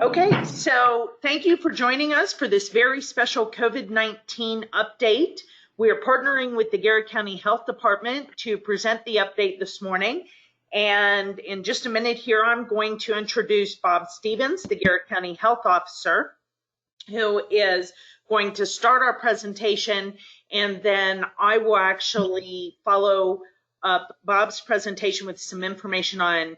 Okay, so thank you for joining us for this very special COVID-19 update. We are partnering with the Garrett County Health Department to present the update this morning. And in just a minute here, I'm going to introduce Bob Stevens, the Garrett County Health Officer, who is going to start our presentation, and then I will actually follow up Bob's presentation with some information on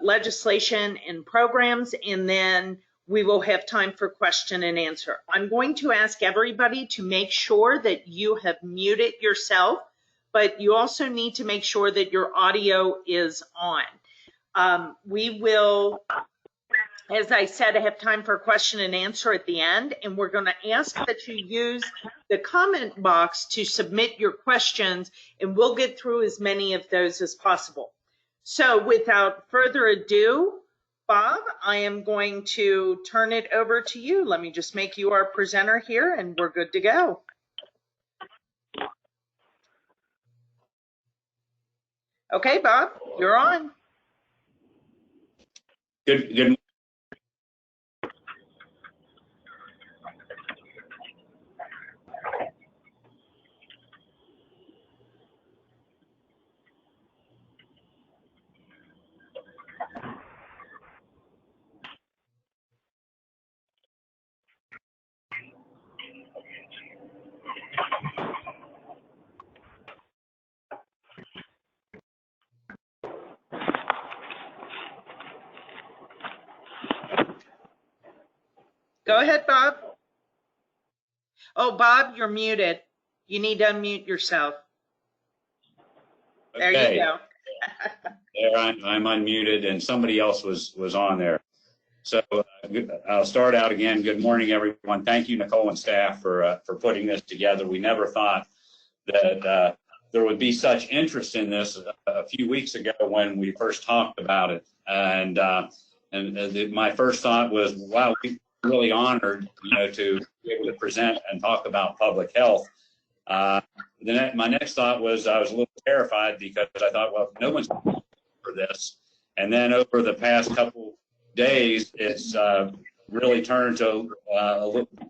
legislation and programs, and then we will have time for question and answer. I'm going to ask everybody to make sure that you have muted yourself, but you also need to make sure that your audio is on. We will, as I said, I have time for question and answer at the end, and we're going to ask that you use the comment box to submit your questions, and we'll get through as many of those as possible. So without further ado, Bob, I am going to turn it over to you. Let me just make you our presenter here, and we're good to go. Okay, Bob, you're on. Good. Go ahead, Bob. Oh, Bob, you're muted. You need to unmute yourself. There Okay. you go. There, I'm unmuted, and somebody else was on there. So I'll start out again. Good morning, everyone. Thank you, Nicole and staff, for putting this together. We never thought that there would be such interest in this a few weeks ago when we first talked about it. And my first thought was, wow, we're really honored, to be able to present and talk about public health. My next thought was I was a little terrified because I thought, well, no one's for this. And then over the past couple days, it's really turned to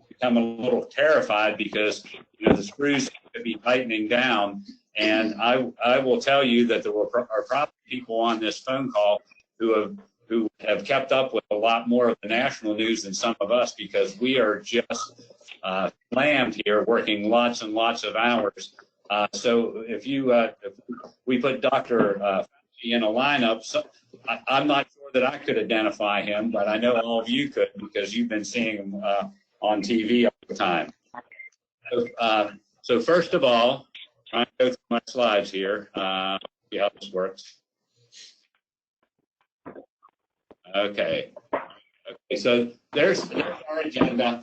become a little terrified because the screws could be tightening down. And I will tell you that there are probably people on this phone call who have kept up with a lot more of the national news than some of us, because we are just slammed here, working lots and lots of hours. So if we put Dr. Fauci in a lineup, so I'm not sure that I could identify him, but I know all of you could, because you've been seeing him on TV all the time. So first of all, trying to go through my slides here, see how this works. Okay, so there's our agenda.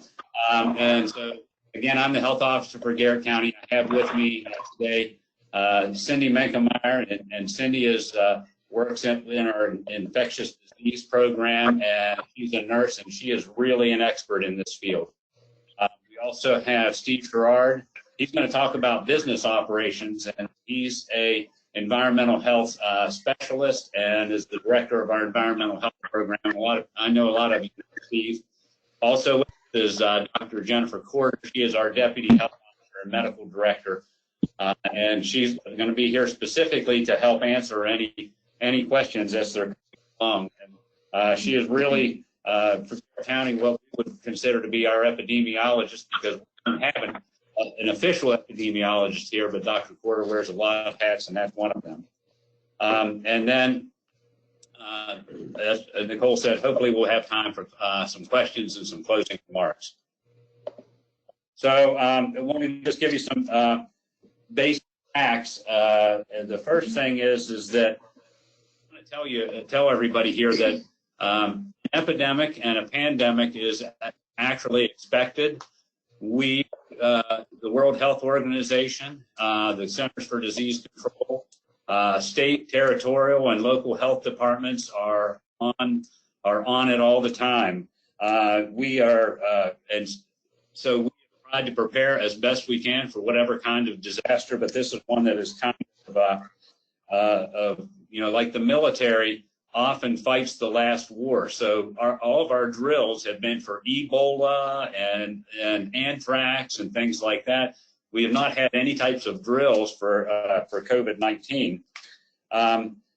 And so, again, I'm the health officer for Garrett County. I have with me today Cindy Menkemeyer, and Cindy works in our infectious disease program, and she's a nurse, and she is really an expert in this field. We also have Steve Gerard. He's going to talk about business operations, and he's a environmental health specialist and is the director of our environmental health program. I know a lot of you know Steve. Also is Dr. Jennifer Corder. She is our deputy health officer and medical director, and she's going to be here specifically to help answer any questions as they're coming along. She is really for county what we would consider to be our epidemiologist, because we don't have an official epidemiologist here, but Dr. Corder wears a lot of hats, and that's one of them. And then, as Nicole said, hopefully we'll have time for some questions and some closing remarks. So I want to just give you some basic facts. And the first thing is that I want to tell everybody here that an epidemic and a pandemic is actually expected. We, the World Health Organization, the Centers for Disease Control, state, territorial, and local health departments are on it all the time. And so we have tried to prepare as best we can for whatever kind of disaster, but this is one that is kind of like the military. often fights the last war. So all of our drills have been for Ebola and anthrax and things like that. We have not had any types of drills for COVID-19.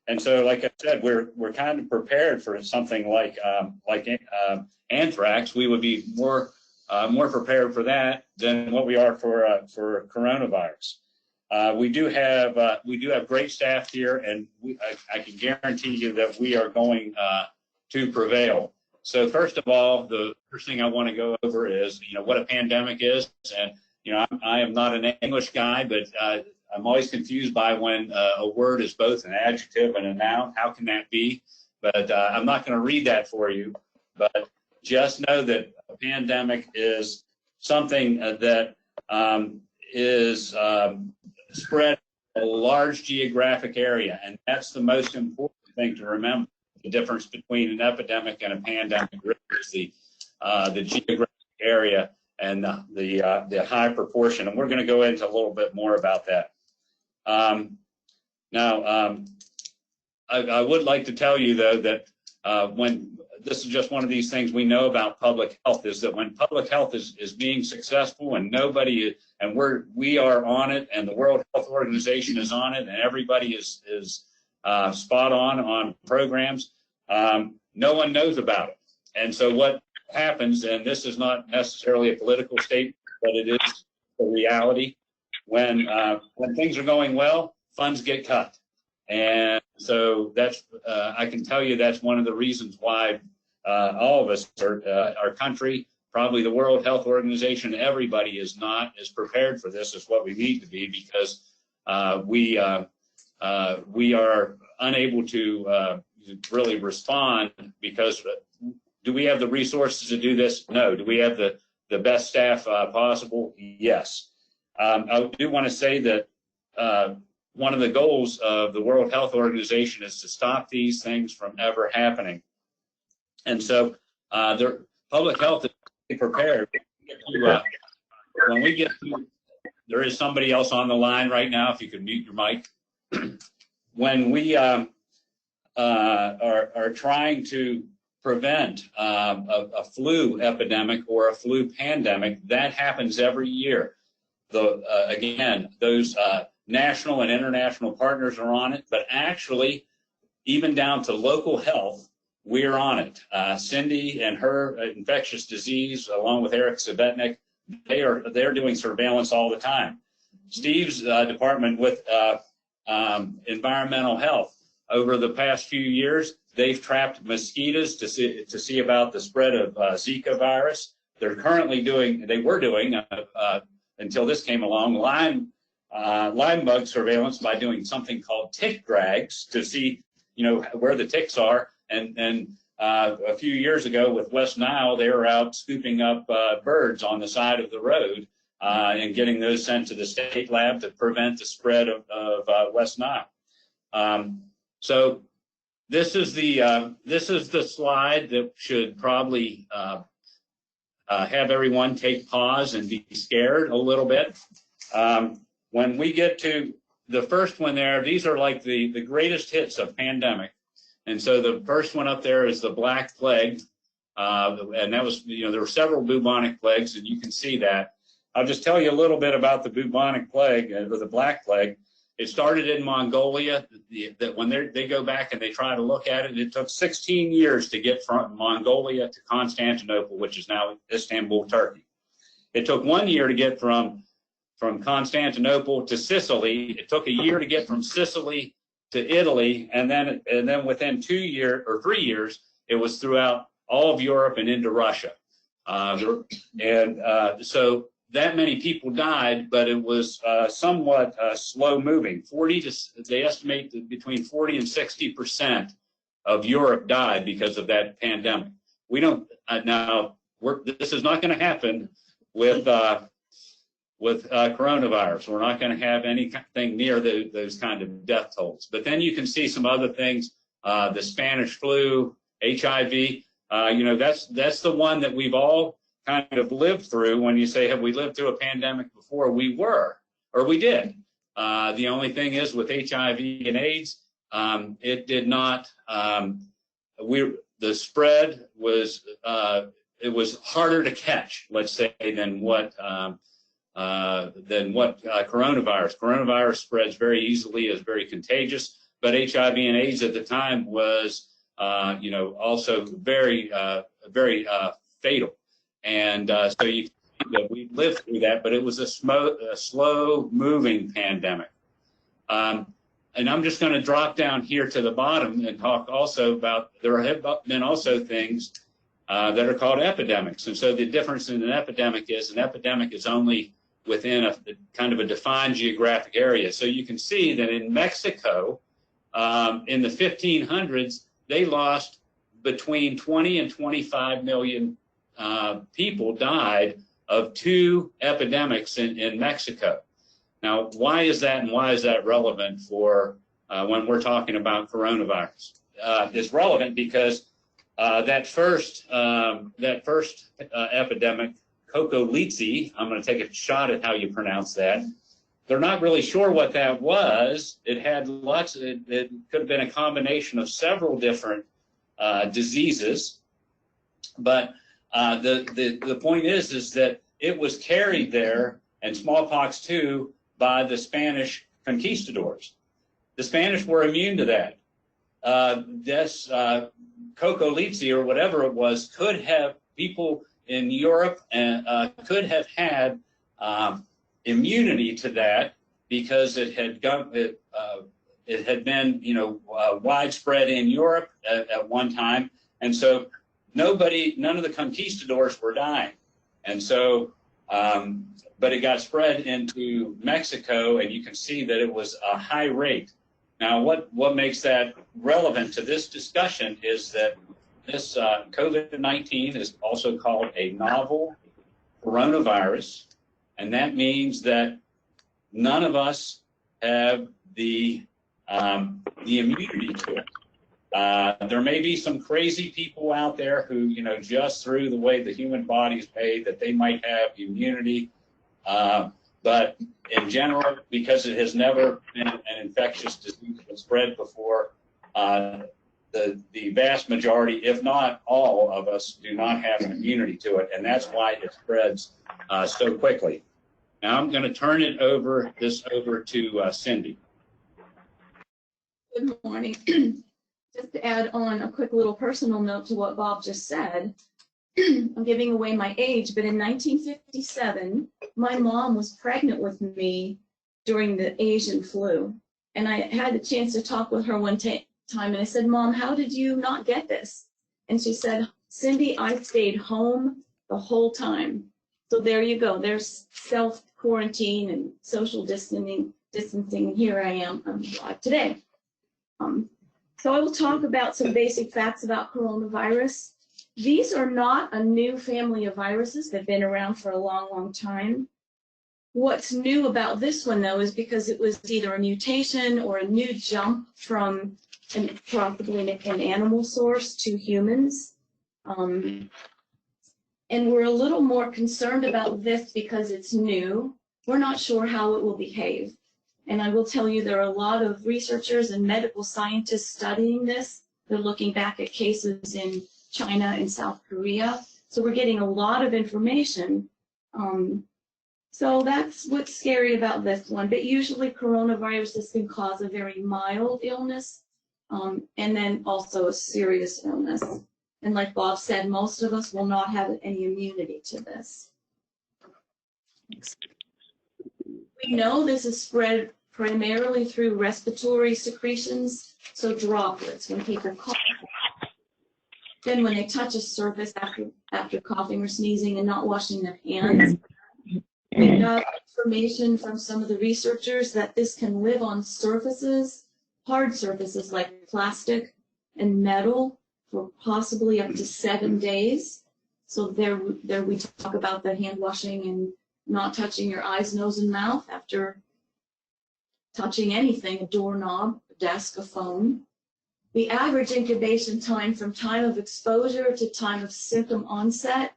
And so, like I said, we're kind of prepared for something like anthrax. We would be more prepared for that than what we are for coronavirus. We do have great staff here, and I can guarantee you that we are going to prevail. So first of all, the first thing I want to go over is what a pandemic is, and I am not an English guy, but I'm always confused by when a word is both an adjective and a noun. How can that be? But I'm not going to read that for you. But just know that a pandemic is something that is spread a large geographic area, and that's the most important thing to remember. The difference between an epidemic and a pandemic is the geographic area and the high proportion, and we're going to go into a little bit more about that. Now, I would like to tell you though that when this is just one of these things we know about public health, is that when public health is being successful and we are on it, and the World Health Organization is on it, and everybody is spot on programs, no one knows about it. And so what happens, and this is not necessarily a political statement, but it is the reality, when things are going well, funds get cut. And so that's I can tell you that's one of the reasons why all of us, our country, probably the World Health Organization, everybody is not as prepared for this as what we need to be, because we are unable to really respond. Because do we have the resources to do this? No. Do we have the best staff possible? Yes. I do want to say that one of the goals of the World Health Organization is to stop these things from ever happening. And so the public health is prepared. When we get to, there is somebody else on the line right now, if you could mute your mic. When we are trying to prevent a flu epidemic or a flu pandemic, that happens every year. Again, those national and international partners are on it, but actually, even down to local health, we're on it. Cindy and her infectious disease, along with Eric Savetnik, they're doing surveillance all the time. Steve's department with environmental health, over the past few years, they've trapped mosquitoes to see about the spread of Zika virus. They were doing until this came along, Lyme bug surveillance by doing something called tick drags to see, where the ticks are. And a few years ago with West Nile, they were out scooping up birds on the side of the road and getting those sent to the state lab to prevent the spread of West Nile. So this is the slide that should probably have everyone take pause and be scared a little bit. When we get to the first one there, these are like the greatest hits of pandemic. And so the first one up there is the Black Plague. And that was, there were several bubonic plagues, and you can see that. I'll just tell you a little bit about the bubonic plague, or the Black Plague. It started in Mongolia. That when they go back and they try to look at it, it took 16 years to get from Mongolia to Constantinople, which is now Istanbul, Turkey. It took 1 year to get from Constantinople to Sicily. It took a year to get from Sicily to Italy, and then within 2 years or 3 years, it was throughout all of Europe and into Russia. So that many people died, but it was somewhat slow moving. They estimate that between 40 and 60% of Europe died because of that pandemic. We don't this is not going to happen with coronavirus. We're not going to have anything near those kind of death tolls. But then you can see some other things, the Spanish flu, HIV. That's the one that we've all kind of lived through. When you say, have we lived through a pandemic before? We did. The only thing is with HIV and AIDS, it did not. The spread was it was harder to catch, let's say, than what coronavirus. Coronavirus spreads very easily, is very contagious, but HIV and AIDS at the time was, also very, very fatal. And so you see that we lived through that, but it was a slow-moving pandemic. And I'm just going to drop down here to the bottom and talk also about, there have been also things that are called epidemics. And so the difference in an epidemic is only within a kind of a defined geographic area. So you can see that in Mexico, in the 1500s, they lost between 20 and 25 million people died of 2 epidemics in Mexico. Now, why is that, and why is that relevant for when we're talking about coronavirus? It's relevant because that first epidemic, Coccolizzi, I'm going to take a shot at how you pronounce that. They're not really sure what that was. It had lots. It could have been a combination of several different diseases, but the point is that it was carried there, and smallpox too, by the Spanish conquistadors. The Spanish were immune to that. This Coccolizzi, or whatever it was, could have people in Europe and could have had immunity to that because it had been widespread in Europe at one time, and so none of the conquistadors were dying, and so but it got spread into Mexico, and you can see that it was a high rate. Now, what makes that relevant to this discussion is that this COVID-19 is also called a novel coronavirus, and that means that none of us have the immunity to it. There may be some crazy people out there who, just through the way the human body is made, that they might have immunity. But in general, because it has never been an infectious disease that spread before, the vast majority, if not all of us, do not have an immunity to it, and that's why it spreads so quickly. Now I'm going to turn over to Cindy. Good morning. Just to add on a quick little personal note to what Bob just said, I'm giving away my age, but in 1957, my mom was pregnant with me during the Asian flu. And I had the chance to talk with her one time, and I said, Mom, how did you not get this? And she said, Cindy, I stayed home the whole time. So there you go. There's self-quarantine and social distancing, and here I am. I'm alive today. So I will talk about some basic facts about coronavirus. These are not a new family of viruses. They've been around for a long, long time. What's new about this one, though, is because it was either a mutation or a new jump from possibly an animal source to humans. And we're a little more concerned about this because it's new. We're not sure how it will behave. And I will tell you there are a lot of researchers and medical scientists studying this. They're looking back at cases in China and South Korea. So we're getting a lot of information. So that's what's scary about this one. But usually coronaviruses can cause a very mild illness and then also a serious illness. And like Bob said, most of us will not have any immunity to this. We know this is spread primarily through respiratory secretions, so droplets when people cough. Then when they touch a surface after coughing or sneezing and not washing their hands. We got information from some of the researchers that this can live on surfaces, hard surfaces like plastic and metal, for possibly up to 7 days. So there we talk about the hand washing and not touching your eyes, nose, and mouth after touching anything, a doorknob, a desk, a phone. The average incubation time from time of exposure to time of symptom onset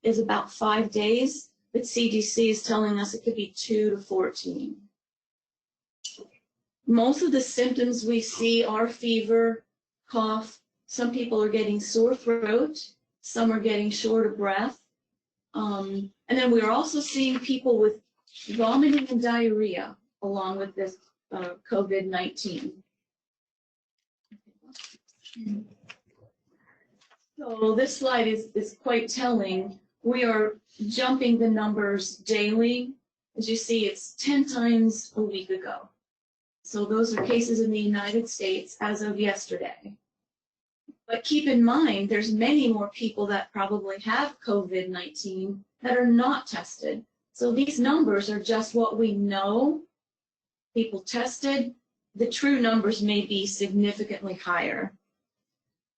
is about 5 days, but CDC is telling us it could be 2 to 14. Most of the symptoms we see are fever, cough. Some people are getting sore throat. Some are getting short of breath. And then we're also seeing people with vomiting and diarrhea along with this COVID-19. So this slide is quite telling. We are jumping the numbers daily. As you see, it's 10 times a week ago. So those are cases in the United States as of yesterday. But keep in mind, there's many more people that probably have COVID-19 that are not tested. So these numbers are just what we know people tested. The true numbers may be significantly higher.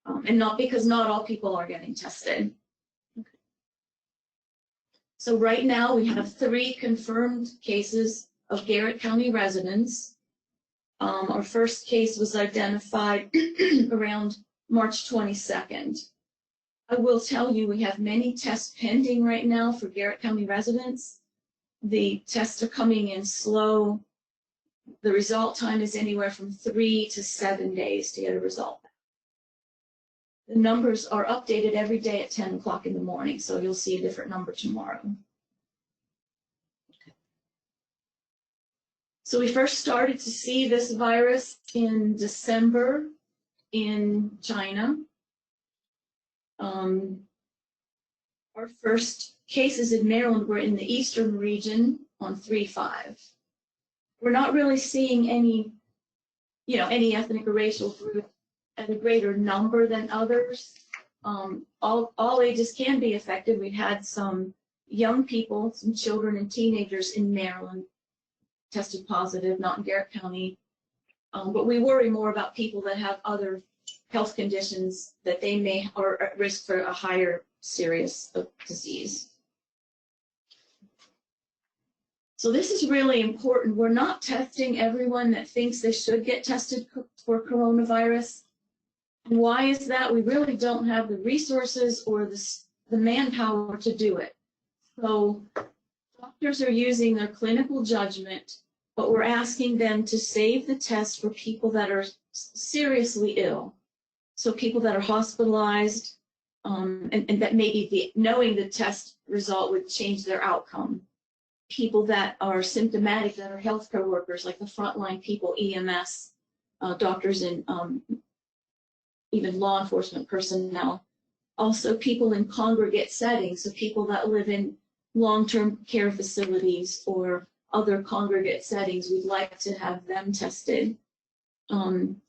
And not because not all people are getting tested. Okay. So right now we have 3 confirmed cases of Garrett County residents. Our first case was identified around March 22nd. I will tell you we have many tests pending right now for Garrett County residents. The tests are coming in slow. The result time is anywhere from 3 to 7 days to get a result. The numbers are updated every day at 10 o'clock in the morning, so you'll see a different number tomorrow. So we first started to see this virus in December in China. Our first cases in Maryland were in the eastern region on 3/5. We're not really seeing any ethnic or racial group at a greater number than others. All ages can be affected. We've had some young people, some children and teenagers in Maryland tested positive, not in Garrett County. But we worry more about people that have other health conditions that they may are at risk for a higher serious disease. So this is really important. We're not testing everyone that thinks they should get tested for coronavirus. And why is that? We really don't have the resources or the manpower to do it. So doctors are using their clinical judgment, but we're asking them to save the test for people that are seriously ill. So people that are hospitalized, and that maybe knowing the test result would change their outcome. People that are symptomatic, that are healthcare workers, like the frontline people, EMS, doctors, and even law enforcement personnel. Also people in congregate settings, so people that live in long-term care facilities or other congregate settings, we'd like to have them tested. And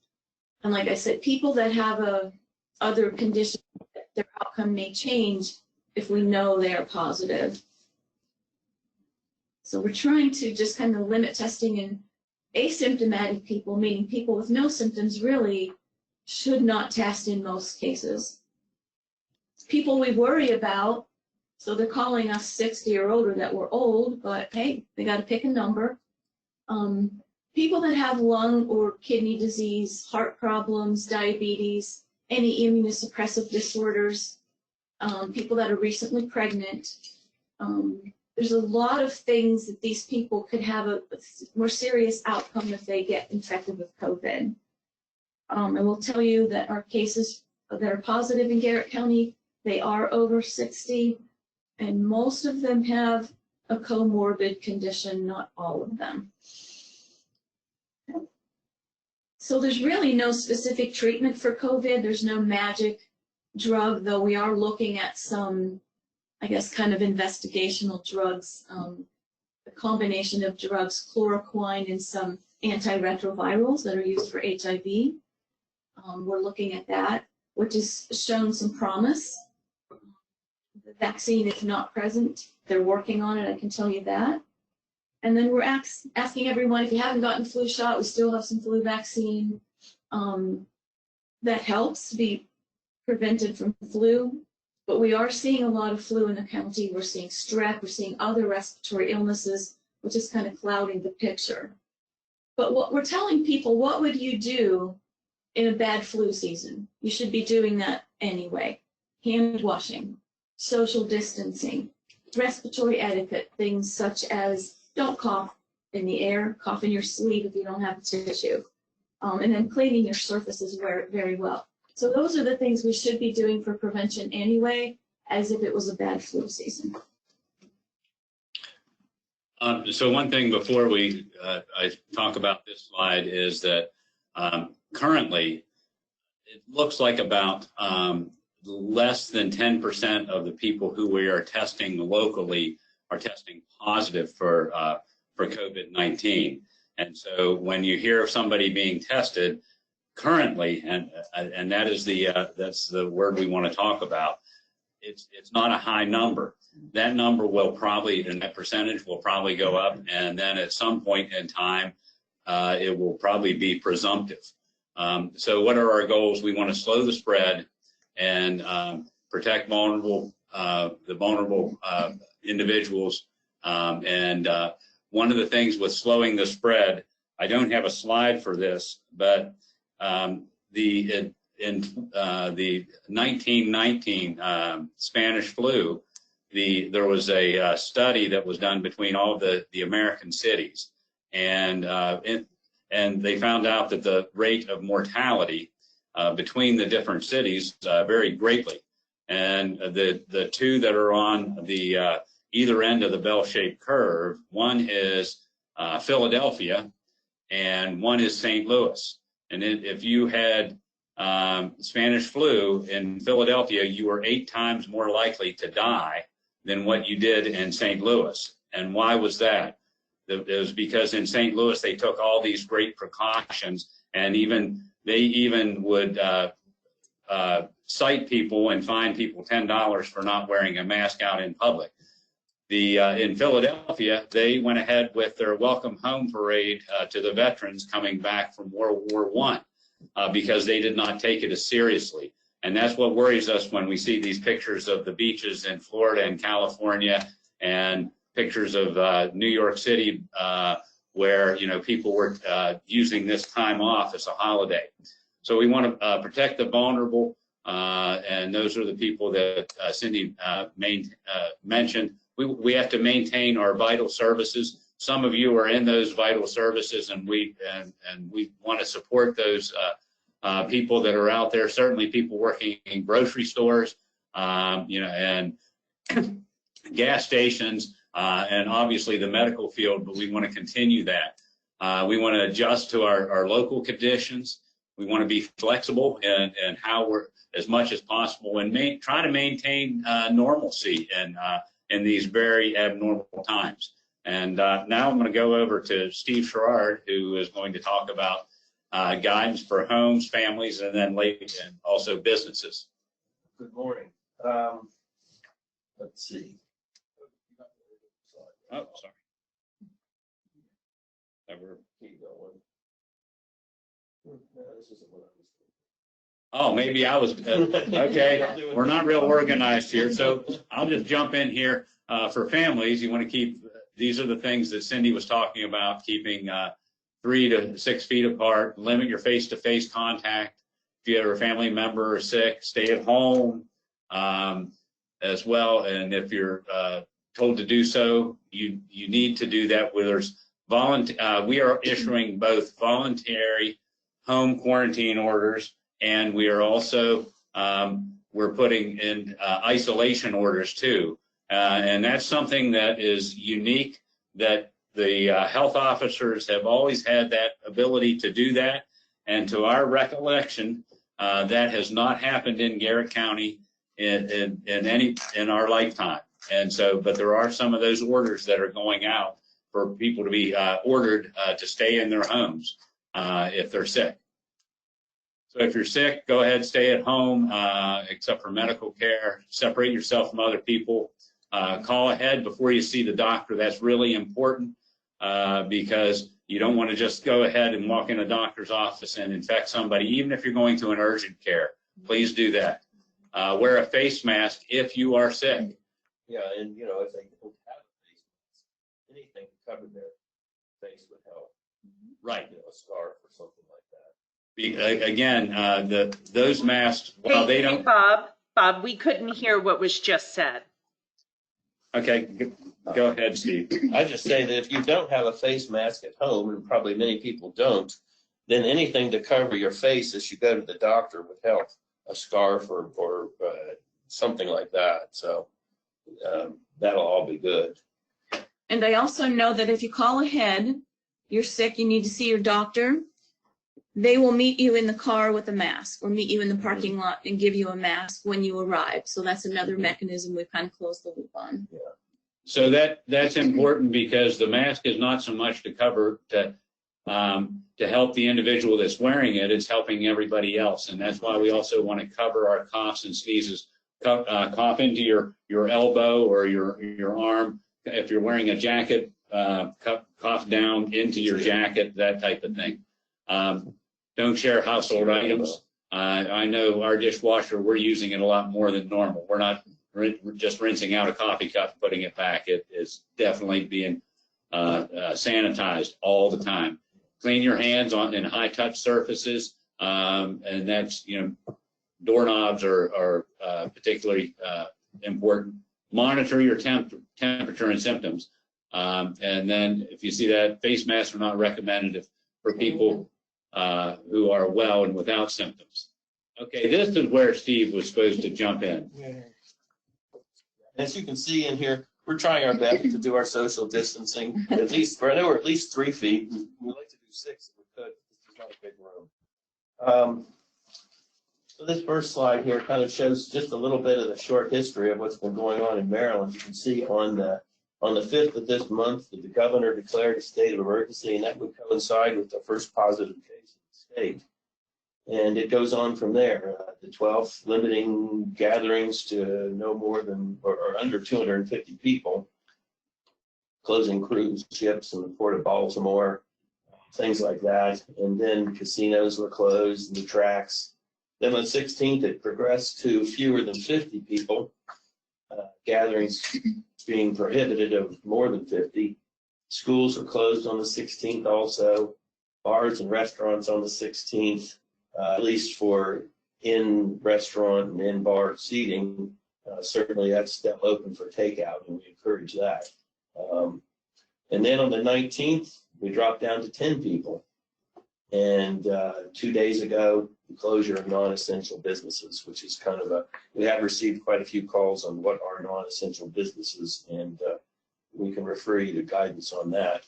like I said, people that have other conditions, their outcome may change if we know they are positive. So we're trying to just kind of limit testing in asymptomatic people, meaning people with no symptoms really should not test in most cases. People we worry about, so they're calling us 60 or older that we're old, but hey, they got to pick a number. People that have lung or kidney disease, heart problems, diabetes, any immunosuppressive disorders, people that are recently pregnant. There's a lot of things that these people could have a more serious outcome if they get infected with COVID. And we'll tell you that our cases that are positive in Garrett County, they are over 60, and most of them have a comorbid condition, not all of them. So there's really no specific treatment for COVID. There's no magic drug, though we are looking at some, I guess, kind of investigational drugs, a combination of drugs, chloroquine and some antiretrovirals that are used for HIV. We're looking at that, which has shown some promise. The vaccine is not present. They're working on it, I can tell you that. And then we're asking everyone, if you haven't gotten a flu shot, we still have some flu vaccine that helps be prevented from flu. But we are seeing a lot of flu in the county. We're seeing strep, we're seeing other respiratory illnesses, which is kind of clouding the picture. But what we're telling people, what would you do in a bad flu season? You should be doing that anyway. Hand washing, social distancing, respiratory etiquette, things such as don't cough in the air, cough in your sleep if you don't have tissue. And then cleaning your surfaces very well. So those are the things we should be doing for prevention anyway, as if it was a bad flu season. So one thing before I talk about this slide is that currently it looks like about less than 10% of the people who we are testing locally are testing positive for COVID-19. And so when you hear of somebody being tested currently, and that is that's the word we want to talk about, it's not a high number. That number will probably, and that percentage will probably go up, and then at some point in time, it will probably be presumptive. So what are our goals? We want to slow the spread and protect the vulnerable individuals. And one of the things with slowing the spread, I don't have a slide for this, but in the 1919 Spanish flu, there was a study that was done between all of the American cities, and they found out that the rate of mortality between the different cities varied greatly. And the two that are on the either end of the bell-shaped curve, one is Philadelphia, and one is St. Louis. And if you had Spanish flu in Philadelphia, you were 8 times more likely to die than what you did in St. Louis. And why was that? It was because in St. Louis, they took all these great precautions, and they even would cite people and fine people $10 for not wearing a mask out in public. In Philadelphia, they went ahead with their welcome home parade to the veterans coming back from World War I because they did not take it as seriously. And that's what worries us when we see these pictures of the beaches in Florida and California and pictures of New York City where people were using this time off as a holiday. So we want to protect the vulnerable, and those are the people that Cindy mentioned. We have to maintain our vital services. Some of you are in those vital services, and we want to support those people that are out there. Certainly, people working in grocery stores, and gas stations, and obviously the medical field. But we want to continue that. We want to adjust to our local conditions. We want to be flexible and how we're as much as possible, and try to maintain normalcy in these very abnormal times. And now I'm going to go over to Steve Sherrard, who is going to talk about guidance for homes, families, and then later, and also businesses. Good morning. Let's see. Oh, sorry. Never. Keep going. No, this isn't what I was doing. Oh, maybe I was, okay. We're not real organized here, so I'll just jump in here. For families, you want to keep, these are the things that Cindy was talking about, keeping 3 to 6 feet apart, limit your face-to-face contact. If you have a family member sick, stay at home as well. And if you're told to do so, you need to do that. Where there's we are issuing both voluntary home quarantine orders, and we are also we're putting in isolation orders too, and that's something that is unique, that the health officers have always had that ability to do that, and to our recollection, that has not happened in Garrett County in our lifetime. And so, but there are some of those orders that are going out for people to be ordered to stay in their homes if they're sick. So if you're sick, go ahead, stay at home, except for medical care. Separate yourself from other people. Call ahead before you see the doctor. That's really important because you don't want to just go ahead and walk in a doctor's office and infect somebody, even if you're going to an urgent care. Please do that. Wear a face mask if you are sick. Yeah, and if they don't have a face mask, anything to cover their face would help. Right. A scarf or something like that. Again, those masks, while they don't. Bob, we couldn't hear what was just said. Okay, go ahead, Steve. I just say that if you don't have a face mask at home, and probably many people don't, then anything to cover your face as you go to the doctor would help. A scarf or something like that. So that'll all be good. And I also know that if you call ahead, you're sick, you need to see your doctor, they will meet you in the car with a mask or meet you in the parking lot and give you a mask when you arrive. So that's another mechanism we've kind of closed the loop on. Yeah. So that's important because the mask is not so much to cover to help the individual that's wearing it, it's helping everybody else. And that's why we also want to cover our coughs and sneezes. Cough into your elbow or your arm. If you're wearing a jacket, cough down into your jacket, that type of thing. Don't share household items. I know our dishwasher, we're using it a lot more than normal. We're not just rinsing out a coffee cup and putting it back. It is definitely being sanitized all the time. Clean your hands in high-touch surfaces, and that's, doorknobs are particularly important. Monitor your temperature and symptoms. And then if you see that, face masks are not recommended for people who are well and without symptoms. Okay, this is where Steve was supposed to jump in. As you can see in here, we're trying our best to do our social distancing. At least, I know we're at least 3 feet. We like to do 6 if we could. This is not a big room. So this first slide here kind of shows just a little bit of the short history of what's been going on in Maryland. You can see on the 5th of this month that the governor declared a state of emergency, and that would coincide with the first positive case in the state. And it goes on from there. The 12th, limiting gatherings to no more than or under 250 people, closing cruise ships in the port of Baltimore, things like that. And then casinos were closed and the tracks. Then on the 16th, it progressed to fewer than 50 people, gatherings being prohibited of more than 50. Schools were closed on the 16th also, bars and restaurants on the 16th. At least for in-restaurant and in-bar seating, certainly that's still open for takeout, and we encourage that. And then on the 19th, we dropped down to 10 people. And 2 days ago, the closure of non-essential businesses, which is kind of we have received quite a few calls on what are non-essential businesses, and we can refer you to guidance on that.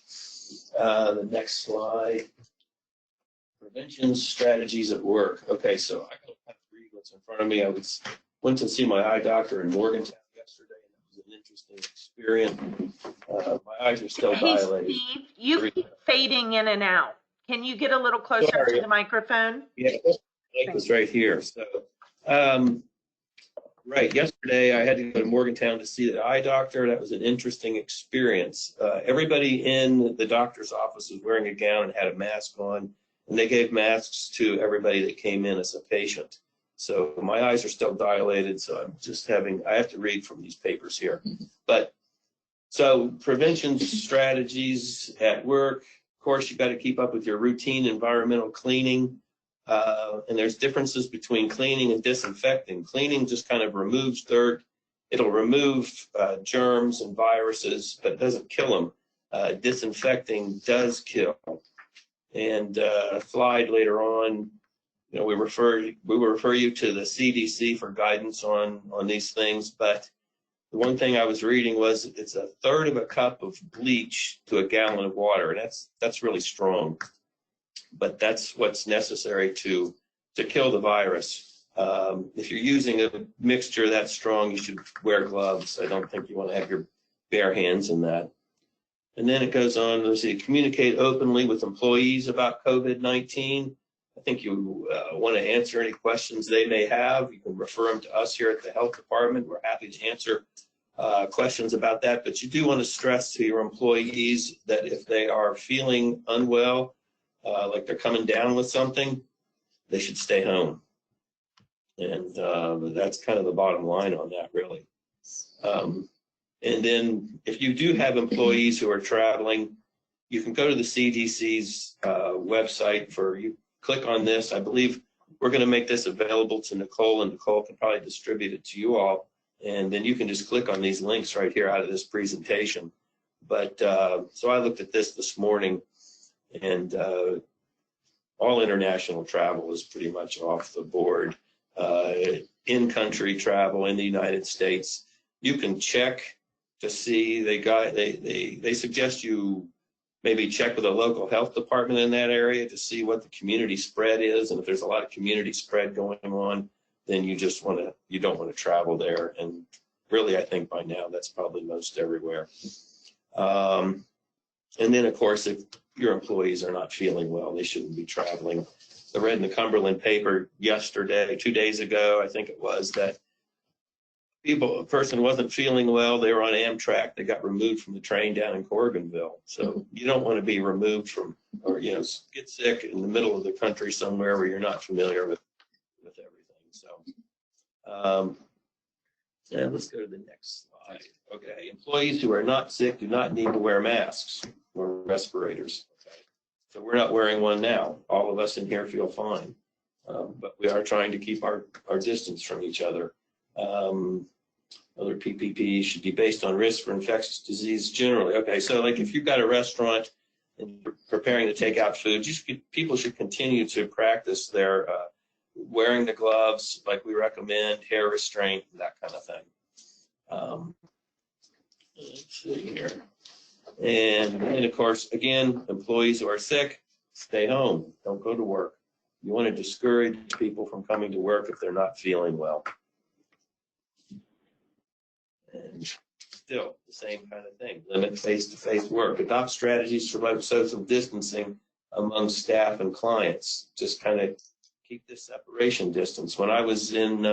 The next slide. Prevention strategies at work. Okay, so I don't have to read what's in front of me. I went to see my eye doctor in Morgantown yesterday, and it was an interesting experience. My eyes are still dilated. Hey, Steve, you keep fading in and out. Can you get a little closer to the microphone? Yeah, the mic was right here. So, right, yesterday I had to go to Morgantown to see the eye doctor. That was an interesting experience. Everybody in the doctor's office was wearing a gown and had a mask on. And they gave masks to everybody that came in as a patient. So my eyes are still dilated, so I'm just I have to read from these papers here. But so prevention strategies at work, of course, you've got to keep up with your routine environmental cleaning. And there's differences between cleaning and disinfecting. Cleaning just kind of removes dirt. It'll remove germs and viruses, but it doesn't kill them. Disinfecting does kill. And slide later on, we will refer you to the CDC for guidance on these things. But the one thing I was reading was it's 1/3 of a cup of bleach to a gallon of water, and that's really strong. But that's what's necessary to kill the virus. If you're using a mixture that strong, you should wear gloves. I don't think you want to have your bare hands in that. And then it goes on, let's see, communicate openly with employees about COVID-19. I think you want to answer any questions they may have. You can refer them to us here at the health department. We're happy to answer questions about that. But you do want to stress to your employees that if they are feeling unwell, like they're coming down with something, they should stay home. And that's kind of the bottom line on that, really. And then if you do have employees who are traveling, you can go to the CDC's website you click on this. I believe we're going to make this available to Nicole, and Nicole can probably distribute it to you all. And then you can just click on these links right here out of this presentation. But so I looked at this morning, and all international travel is pretty much off the board. In-country travel in the United States, you can check to see. They suggest you maybe check with a local health department in that area to see what the community spread is, and if there's a lot of community spread going on, then you don't want to travel there. And really, I think by now that's probably most everywhere. And then, of course, if your employees are not feeling well, they shouldn't be traveling. I read in the Cumberland paper yesterday, 2 days ago, I think it was, that a person wasn't feeling well. They were on Amtrak. They got removed from the train down in Corbinville. So you don't want to be removed from, or get sick in the middle of the country somewhere where you're not familiar with everything. So, let's go to the next slide. Okay, employees who are not sick do not need to wear masks or respirators. Okay, so we're not wearing one now. All of us in here feel fine, but we are trying to keep our distance from each other. Other PPP should be based on risk for infectious disease generally. Okay, so like if you've got a restaurant and you're preparing to take out food, people should continue to practice their wearing the gloves like we recommend, hair restraint, that kind of thing. Let's see here. And of course, again, employees who are sick, stay home. Don't go to work. You want to discourage people from coming to work if they're not feeling well. And still the same kind of thing. Limit face-to-face work. Adopt strategies to promote social distancing among staff and clients. Just kind of keep this separation distance. When I was in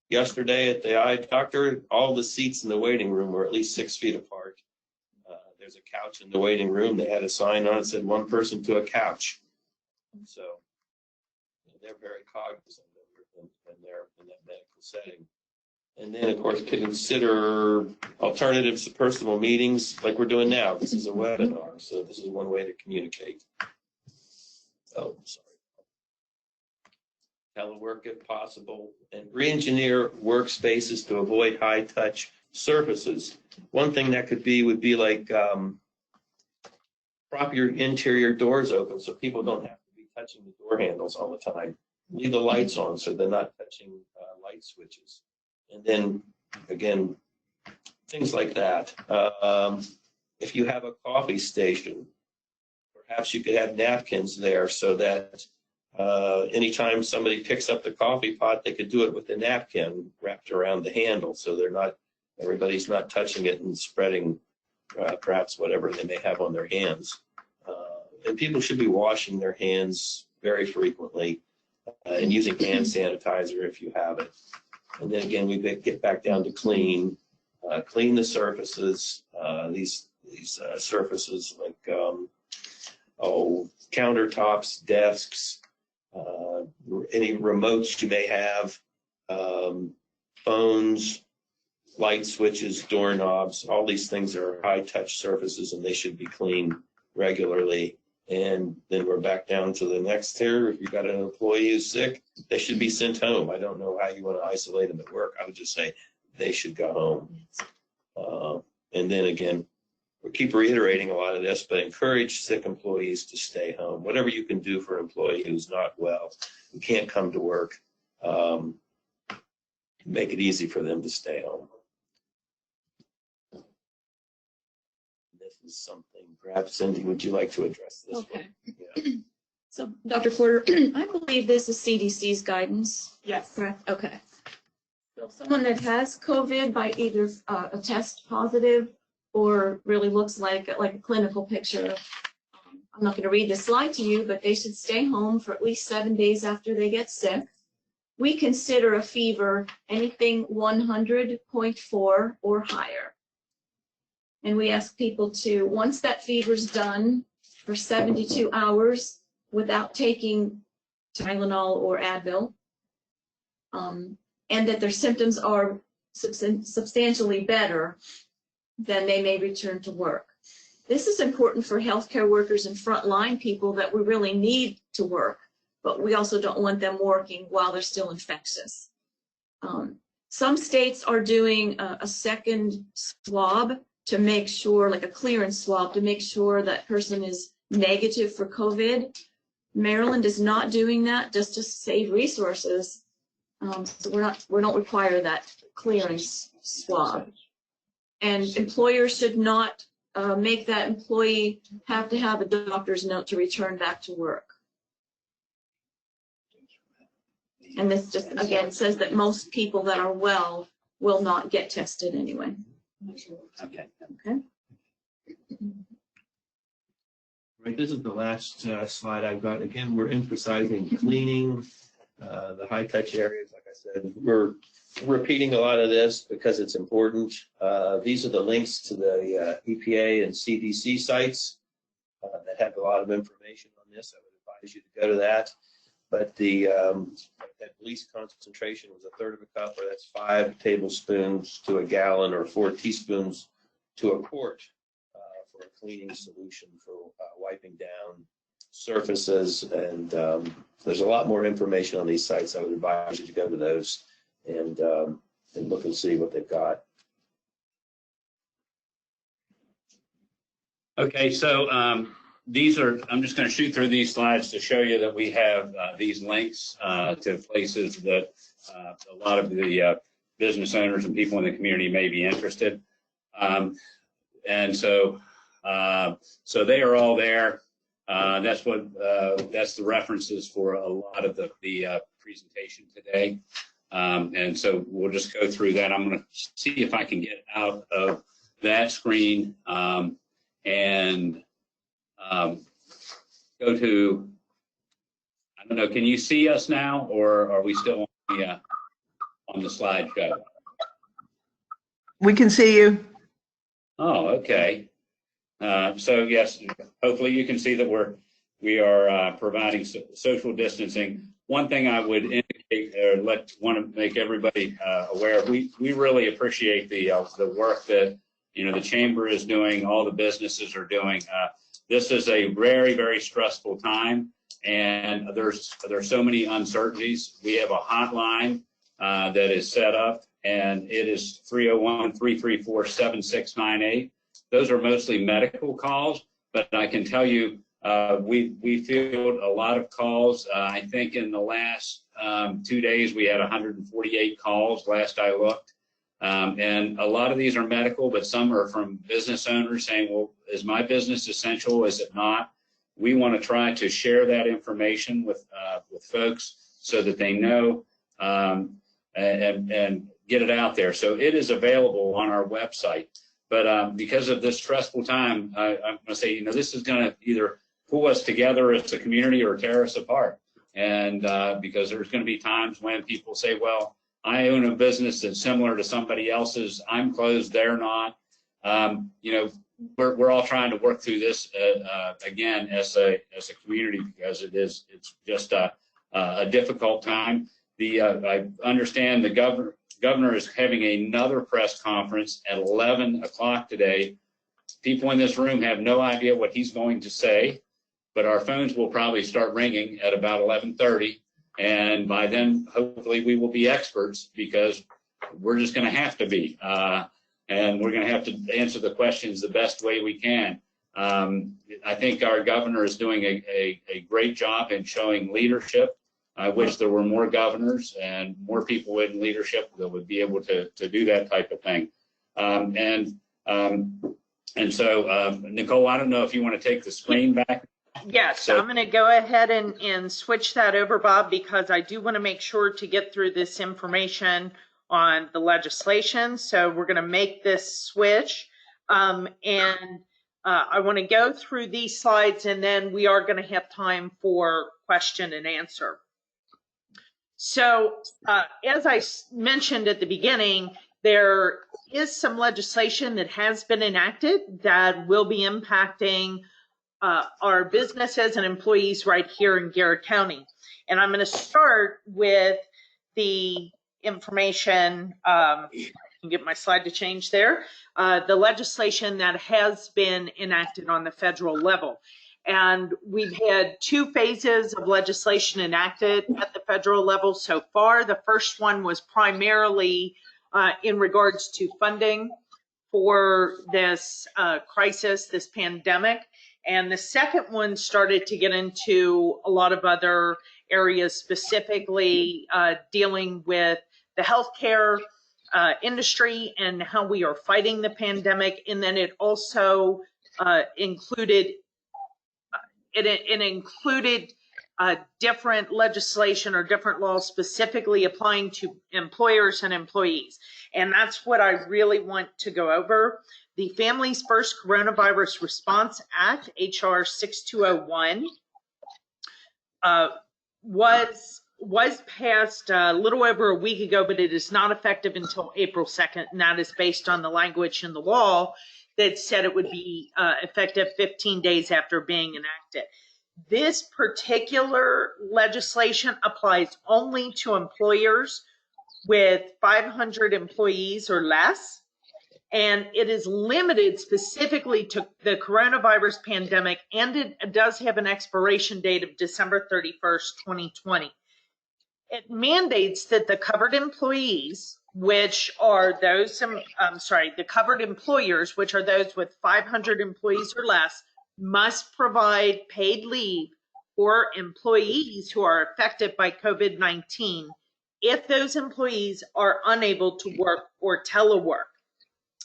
yesterday at the eye doctor, all the seats in the waiting room were at least 6 feet apart. There's a couch in the waiting room. They had a sign on it that said 1 person to a couch. So they're very cognizant of in that medical setting. And then, of course, consider alternatives to personal meetings like we're doing now. This is a webinar, so this is one way to communicate. Oh, sorry. Telework if possible, and re-engineer workspaces to avoid high-touch surfaces. One thing that would be like prop your interior doors open so people don't have to be touching the door handles all the time. Leave the lights on so they're not touching light switches. And then, again, things like that. If you have a coffee station, perhaps you could have napkins there so that anytime somebody picks up the coffee pot, they could do it with a napkin wrapped around the handle so everybody's not touching it and spreading perhaps whatever they may have on their hands. And people should be washing their hands very frequently and using hand sanitizer if you have it. And then again, we get back down to clean the surfaces. These surfaces like countertops, desks, any remotes you may have, phones, light switches, doorknobs. All these things are high-touch surfaces, and they should be cleaned regularly. And then we're back down to the next here. If you've got an employee who's sick, they should be sent home. I don't know how you want to isolate them at work. I would just say they should go home. And then again, we keep reiterating a lot of this, but encourage sick employees to stay home. Whatever you can do for an employee who's not well, who can't come to work, make it easy for them to stay home. This is something, perhaps, Cindy, would you like to address this? Okay. Yeah. So, Dr. Porter, I believe this is CDC's guidance. Yes. Correct? Okay. So someone that has COVID by either a test positive or really looks like a clinical picture, I'm not going to read the slide to you, but they should stay home for at least 7 days after they get sick. We consider a fever anything 100.4 or higher. And we ask people to, once that fever's done for 72 hours without taking Tylenol or Advil, and that their symptoms are substantially better, then they may return to work. This is important for healthcare workers and frontline people that we really need to work, but we also don't want them working while they're still infectious. Some states are doing a second swab to make sure, like a clearance swab, to make sure that person is negative for COVID. Maryland is not doing that, just to save resources. So we don't require that clearance swab. And employers should not make that employee have to have a doctor's note to return back to work. And this just, again, says that most people that are well will not get tested anyway. Okay. Okay. Right, this is the last slide I've got. Again, we're emphasizing cleaning, the high-touch areas. Like I said, we're repeating a lot of this because it's important. These are the links to the EPA and CDC sites that have a lot of information on this. I would advise you to go to that. But the that least concentration was 1/3 of a cup, or that's 5 tablespoons to a gallon, or 4 teaspoons to a quart for a cleaning solution for wiping down surfaces. And there's a lot more information on these sites. I would advise you to go to those and look and see what they've got. Okay, so these are, I'm just going to shoot through these slides to show you that we have these links to places that a lot of the business owners and people in the community may be interested. And so they are all there. That's the references for a lot of the presentation today. And so we'll just go through that. I'm going to see if I can get out of that screen and go to, I don't know, can you see us now, or are we still on the slideshow? We can see you. Oh, okay. So yes, hopefully you can see that we are providing social distancing. One thing I would indicate, or want to make everybody aware of, we really appreciate the work that the chamber is doing, all the businesses are doing. This is a very, very stressful time, and there's so many uncertainties. We have a hotline that is set up, and it is 301-334-7698. Those are mostly medical calls, but I can tell you we field a lot of calls. I think in the last 2 days we had 148 calls last I looked. And a lot of these are medical, but some are from business owners saying, well, is my business essential? Is it not? We want to try to share that information with folks so that they know and get it out there. So it is available on our website. But because of this stressful time, I'm going to say, this is going to either pull us together as a community or tear us apart. And because there's going to be times when people say, well, I own a business that's similar to somebody else's. I'm closed, they're not. We're all trying to work through this again as a community, because it's just a difficult time. I understand the governor is having another press conference at 11 o'clock today. People in this room have no idea what he's going to say, but our phones will probably start ringing at about 11:30. And by then, hopefully, we will be experts, because we're just going to have to be. And we're going to have to answer the questions the best way we can. I think our governor is doing a great job in showing leadership. I wish there were more governors and more people in leadership that would be able to do that type of thing. And so, Nicole, I don't know if you want to take the screen back. Yes, So, I'm going to go ahead and switch that over, Bob, because I do want to make sure to get through this information on the legislation. So we're going to make this switch. And I want to go through these slides, and then we are going to have time for question and answer. So as I mentioned at the beginning, there is some legislation that has been enacted that will be impacting our businesses and employees right here in Garrett County. And I'm going to start with the information, I can get my slide to change there, the legislation that has been enacted on the federal level. And we've had 2 phases of legislation enacted at the federal level so far. The first one was primarily in regards to funding for this crisis, this pandemic. And the second one started to get into a lot of other areas, specifically dealing with the healthcare industry and how we are fighting the pandemic. And then it also included different legislation or different laws specifically applying to employers and employees. And that's what I really want to go over. The Families First Coronavirus Response Act, HR 6201, was passed a little over a week ago, but it is not effective until April 2nd, and that is based on the language in the law that said it would be effective 15 days after being enacted. This particular legislation applies only to employers with 500 employees or less, and it is limited specifically to the coronavirus pandemic, and it does have an expiration date of December 31st, 2020. It mandates that the covered employees, which are those, the covered employers, which are those with 500 employees or less, must provide paid leave for employees who are affected by COVID-19 if those employees are unable to work or telework.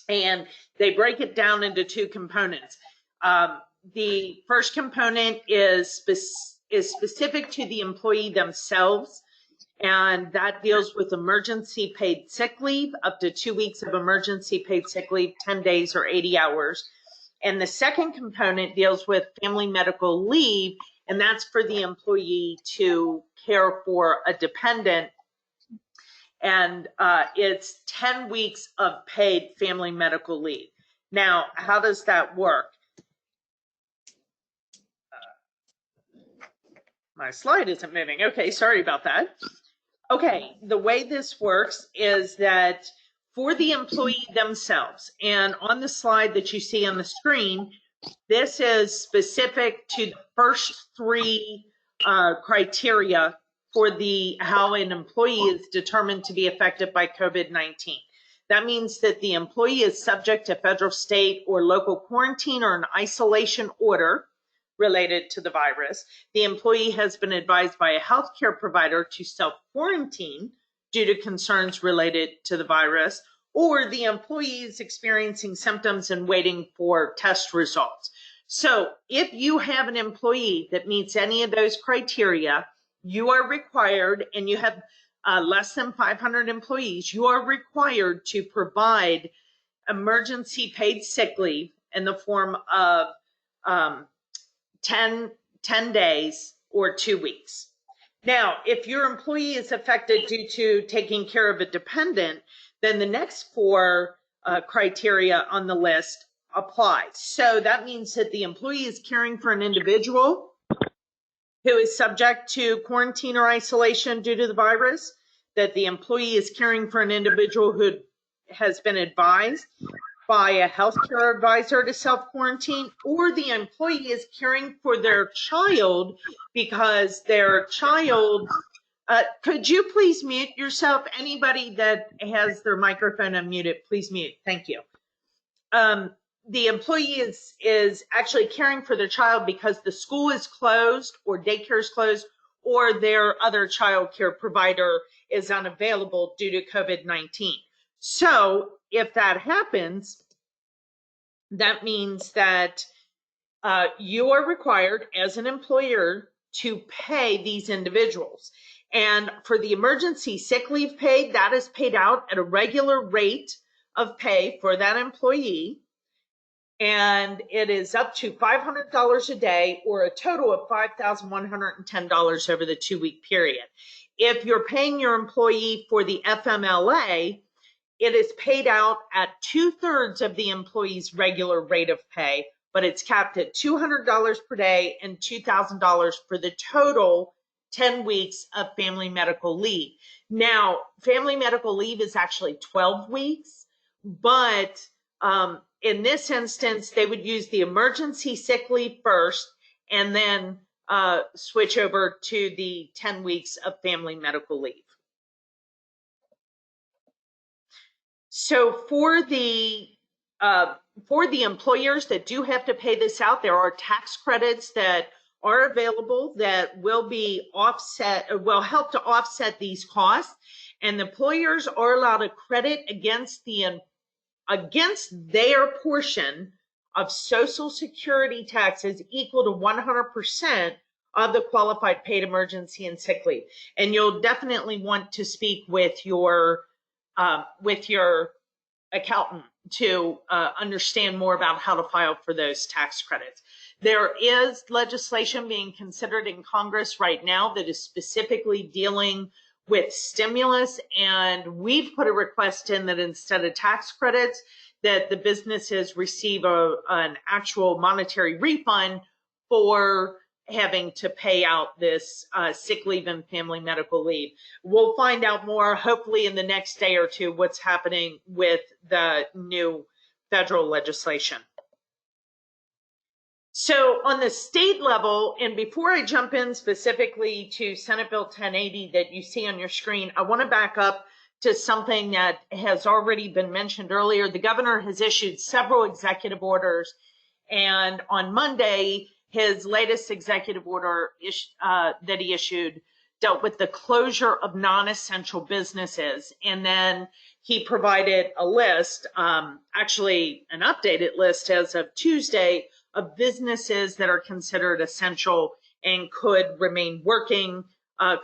And they break it down into 2 components. The first component is specific to the employee themselves, and that deals with emergency paid sick leave, up to 2 weeks of emergency paid sick leave, 10 days or 80 hours. And the second component deals with family medical leave, and that's for the employee to care for a dependent. And it's 10 weeks of paid family medical leave. Now, how does that work? My slide isn't moving. Okay, sorry about that. Okay, the way this works is that for the employee themselves, and on the slide that you see on the screen, this is specific to the first 3 criteria for how an employee is determined to be affected by COVID-19. That means that the employee is subject to federal, state, or local quarantine or an isolation order related to the virus. The employee has been advised by a healthcare provider to self-quarantine due to concerns related to the virus, or the employee is experiencing symptoms and waiting for test results. So if you have an employee that meets any of those criteria, you are required, and you have less than 500 employees, you are required to provide emergency paid sick leave in the form of 10 days or 2 weeks. Now, if your employee is affected due to taking care of a dependent, then the next 4 criteria on the list apply. So that means that the employee is caring for an individual who is subject to quarantine or isolation due to the virus, that the employee is caring for an individual who has been advised by a healthcare advisor to self-quarantine, or the employee is caring for their child because their child, could you please mute yourself? Anybody that has their microphone unmuted, please mute. Thank you. The employee is actually caring for their child because the school is closed or daycare is closed, or their other child care provider is unavailable due to COVID-19. So if that happens, that means that you are required as an employer to pay these individuals. And for the emergency sick leave paid, that is paid out at a regular rate of pay for that employee. And it is up to $500 a day, or a total of $5,110 over the 2-week period. If you're paying your employee for the FMLA, it is paid out at 2/3 of the employee's regular rate of pay, but it's capped at $200 per day and $2,000 for the total 10 weeks of family medical leave. Now, family medical leave is actually 12 weeks, but in this instance, they would use the emergency sick leave first, and then switch over to the 10 weeks of family medical leave. So for the employers that do have to pay this out, there are tax credits that are available that will be offset, or will help to offset these costs. And the employers are allowed a credit against their portion of Social Security taxes equal to 100% of the qualified paid emergency and sick leave. And you'll definitely want to speak with your accountant to understand more about how to file for those tax credits. There is legislation being considered in Congress right now that is specifically dealing with stimulus, and we've put a request in that instead of tax credits, that the businesses receive an actual monetary refund for having to pay out this sick leave and family medical leave. We'll find out more, hopefully in the next day or two, what's happening with the new federal legislation. So on the state level, and before I jump in specifically to Senate Bill 1080 that you see on your screen, I want to back up to something that has already been mentioned earlier. The governor has issued several executive orders, and on Monday, his latest executive order that he issued dealt with the closure of non-essential businesses. And then he provided a list, actually an updated list as of Tuesday, of businesses that are considered essential and could remain working,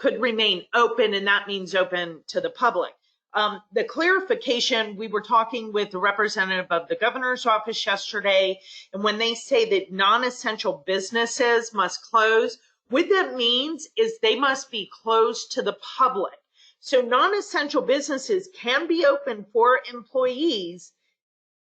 could remain open, and that means open to the public. The clarification, we were talking with the representative of the governor's office yesterday, and when they say that non-essential businesses must close, what that means is they must be closed to the public. So non-essential businesses can be open for employees,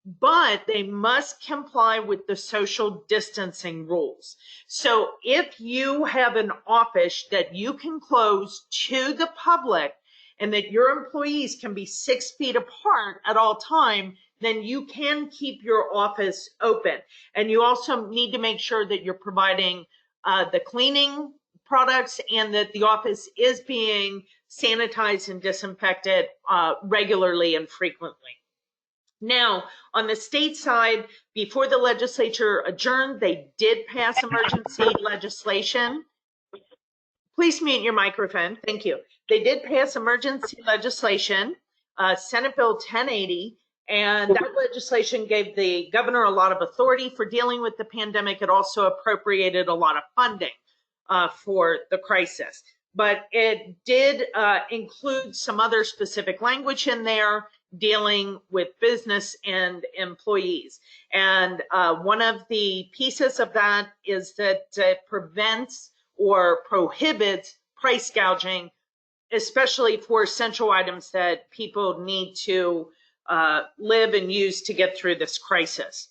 but they must comply with the social distancing rules. So if you have an office that you can close to the public and that your employees can be 6 feet apart at all time, then you can keep your office open. And you also need to make sure that you're providing the cleaning products and that the office is being sanitized and disinfected regularly and frequently. Now, on the state side, before the legislature adjourned, they did pass emergency legislation. Please mute your microphone. Thank you. They did pass emergency legislation, Senate Bill 1080, and that legislation gave the governor a lot of authority for dealing with the pandemic. It also appropriated a lot of funding for the crisis. But it did include some other specific language in there dealing with business and employees. And one of the pieces of that is that it prevents or prohibits price gouging, especially for essential items that people need to live and use to get through this crisis.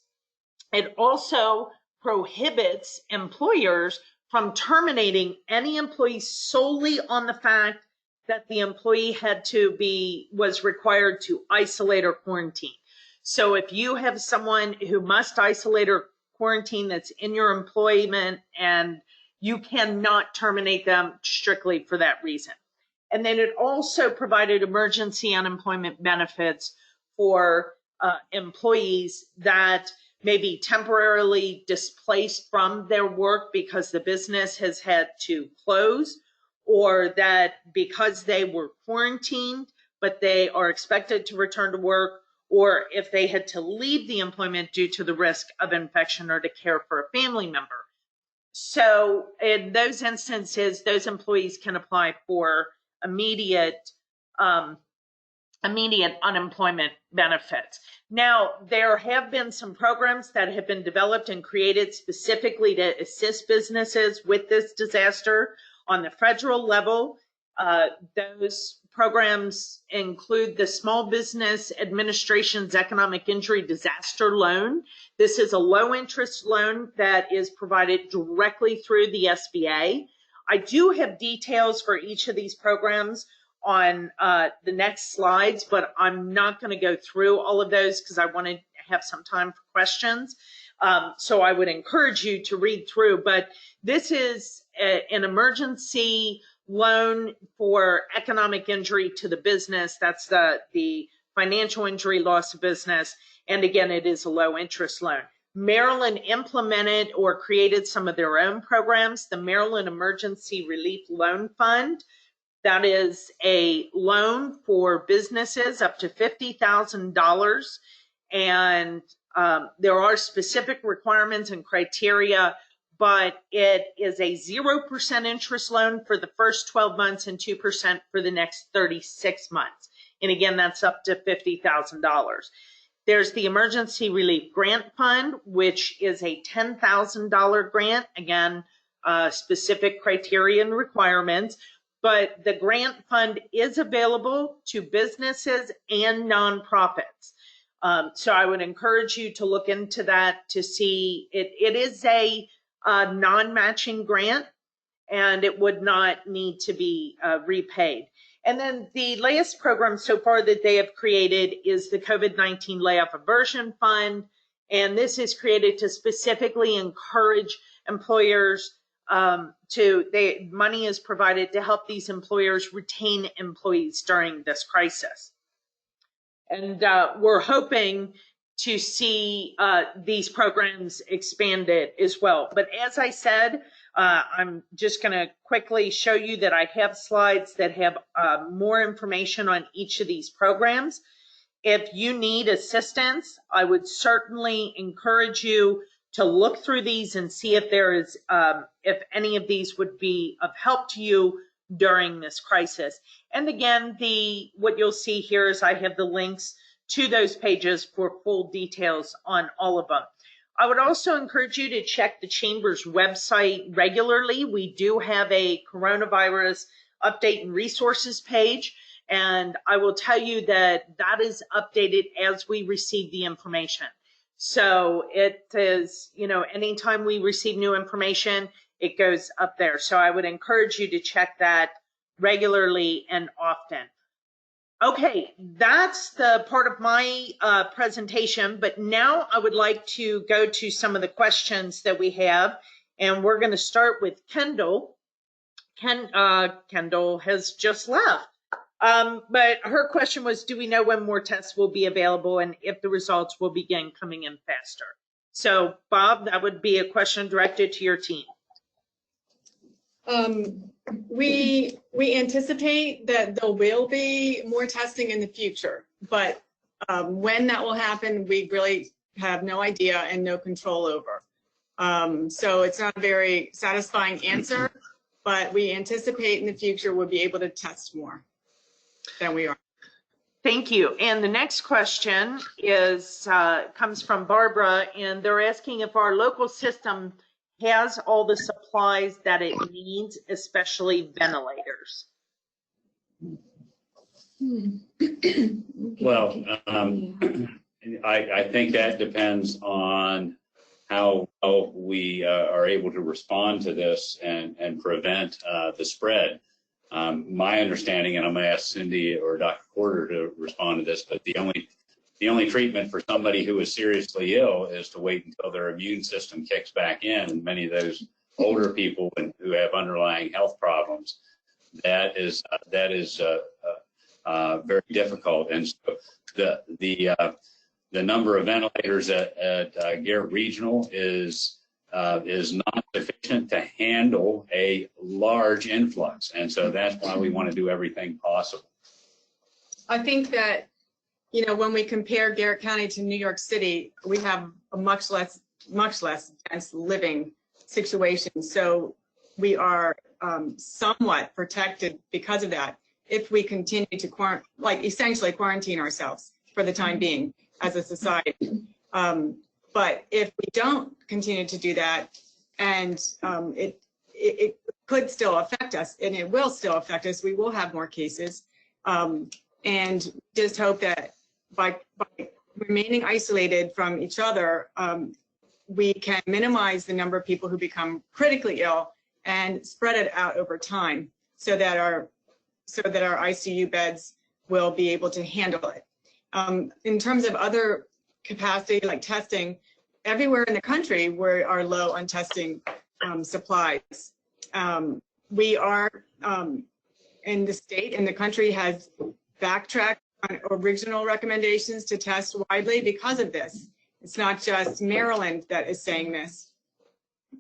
It also prohibits employers from terminating any employee solely on the fact that the employee was required to isolate or quarantine. So if you have someone who must isolate or quarantine that's in your employment, and you cannot terminate them strictly for that reason. And then it also provided emergency unemployment benefits for employees that may be temporarily displaced from their work because the business has had to close, or that because they were quarantined, but they are expected to return to work, or if they had to leave the employment due to the risk of infection or to care for a family member. So in those instances, those employees can apply for immediate unemployment benefits. Now, there have been some programs that have been developed and created specifically to assist businesses with this disaster on the federal level. Those programs include the Small Business Administration's Economic Injury Disaster Loan. This is a low interest loan that is provided directly through the SBA. I do have details for each of these programs on the next slides, but I'm not going to go through all of those because I want to have some time for questions. So I would encourage you to read through, but this is an emergency loan for economic injury to the business. That's the financial injury, loss of business. And again, it is a low interest loan. Maryland implemented or created some of their own programs. The Maryland Emergency Relief Loan Fund, that is a loan for businesses up to $50,000. And there are specific requirements and criteria, but it is a 0% interest loan for the first 12 months and 2% for the next 36 months. And again, that's up to $50,000. There's the Emergency Relief Grant Fund, which is a $10,000 grant. Again, specific criteria and requirements, but the grant fund is available to businesses and nonprofits. So I would encourage you to look into that to see it is a non-matching grant, and it would not need to be repaid. And then the latest program so far that they have created is the COVID-19 Layoff Aversion Fund. And this is created to specifically encourage employers money is provided to help these employers retain employees during this crisis. And we're hoping to see these programs expanded as well. But as I said, I'm just going to quickly show you that I have slides that have more information on each of these programs. If you need assistance, I would certainly encourage you to look through these and see if there is, if any of these would be of help to you during this crisis. And again, what you'll see here is I have the links to those pages for full details on all of them. I would also encourage you to check the Chamber's website regularly. We do have a coronavirus update and resources page, and I will tell you that that is updated as we receive the information. So it is, anytime we receive new information, it goes up there. So I would encourage you to check that regularly and often. Okay, that's the part of my presentation, but now I would like to go to some of the questions that we have, and we're going to start with Kendall. Kendall has just left, but her question was, do we know when more tests will be available and if the results will begin coming in faster? So, Bob, that would be a question directed to your team. We anticipate that there will be more testing in the future, but when that will happen, we really have no idea and no control over. So it's not a very satisfying answer, but we anticipate in the future we'll be able to test more than we are. Thank you. And the next question is comes from Barbara, and they're asking if our local system has all the supplies that it needs, especially ventilators. Well, I think that depends on how we are able to respond to this and prevent the spread. My understanding, and I'm going to ask Cindy or Dr. Porter to respond to this, but the only treatment for somebody who is seriously ill is to wait until their immune system kicks back in. And many of those older people who have underlying health problems, that is very difficult. And so the number of ventilators at Garrett Regional is not sufficient to handle a large influx. And so that's why we want to do everything possible. I think that, when we compare Garrett County to New York City, we have a much less dense living situation. So we are somewhat protected because of that. If we continue to essentially quarantine ourselves for the time being as a society. But if we don't continue to do that, and it could still affect us, and it will still affect us, we will have more cases. And just hope that by remaining isolated from each other, we can minimize the number of people who become critically ill and spread it out over time so that our ICU beds will be able to handle it. In terms of other capacity, like testing, everywhere in the country we are low on testing supplies. We are in the state and the country has backtracked on original recommendations to test widely because of this. It's not just Maryland that is saying this.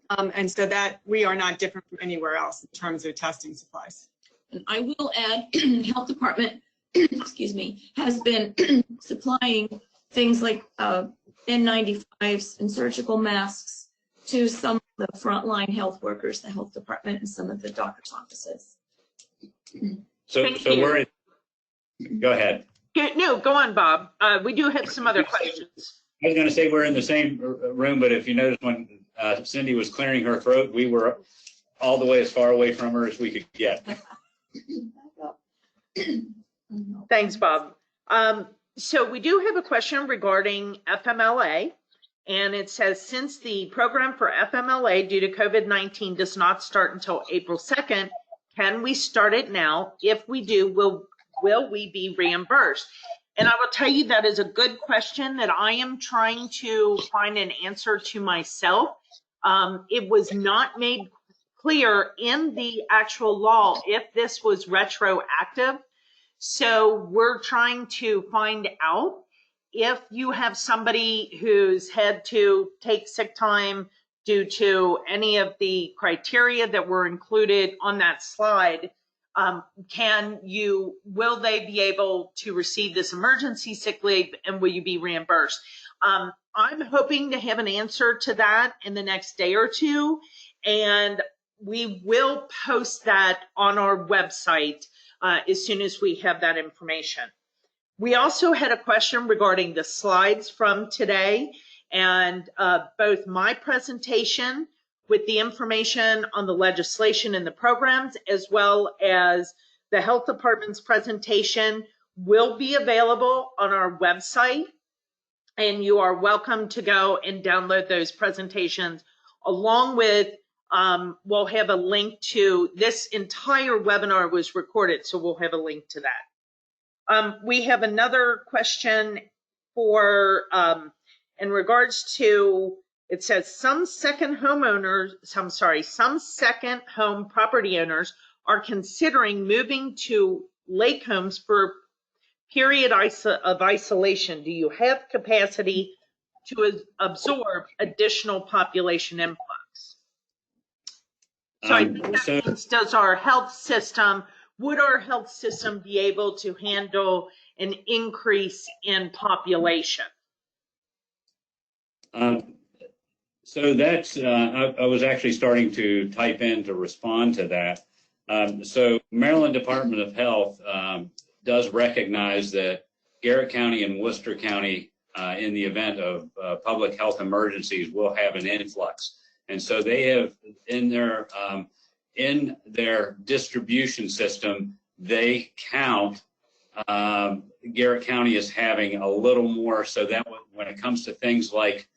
And so that we are not different from anywhere else in terms of testing supplies. And I will add, Health Department, excuse me, has been supplying things like N95s and surgical masks to some of the frontline health workers, the Health Department, and some of the doctor's offices. So we're in, go ahead. No, go on, Bob. We do have some other questions. I was going to say we're in the same room, but if you notice when Cindy was clearing her throat, we were all the way as far away from her as we could get. Thanks, Bob. So we do have a question regarding FMLA, and it says, since the program for FMLA due to COVID-19 does not start until April 2nd, can we start it now? If we do, will we be reimbursed? And I will tell you that is a good question that I am trying to find an answer to myself. It was not made clear in the actual law if this was retroactive. So we're trying to find out if you have somebody who's had to take sick time due to any of the criteria that were included on that slide. Will they be able to receive this emergency sick leave, and will you be reimbursed? I'm hoping to have an answer to that in the next day or two, and we will post that on our website as soon as we have that information. We also had a question regarding the slides from today, and both my presentation with the information on the legislation and the programs, as well as the Health Department's presentation, will be available on our website. And you are welcome to go and download those presentations, along with, we'll have a link to, this entire webinar was recorded, so we'll have a link to that. We have another question for, in regards to, it says some second home property owners are considering moving to lake homes for period of isolation. Do you have capacity to absorb additional population influx? So I think that means, would our health system be able to handle an increase in population? So that's, I was actually starting to type in to respond to that. So Maryland Department of Health does recognize that Garrett County and Worcester County, in the event of public health emergencies, will have an influx. And so they have in their distribution system, they count Garrett County as having a little more, so that when it comes to things like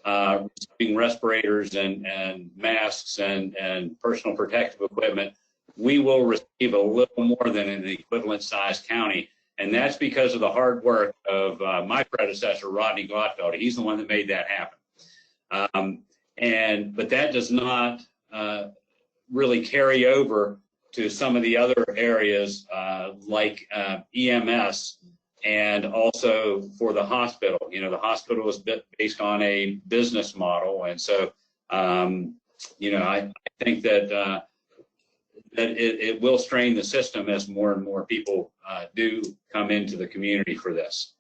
receiving respirators and masks and personal protective equipment, we will receive a little more than in the equivalent size county. And that's because of the hard work of my predecessor, Rodney Gotfeld. He's the one that made that happen. But that does not really carry over to some of the other areas like EMS, and also for the hospital. You know, the hospital is based on a business model. And so, I think that it will strain the system as more and more people do come into the community for this.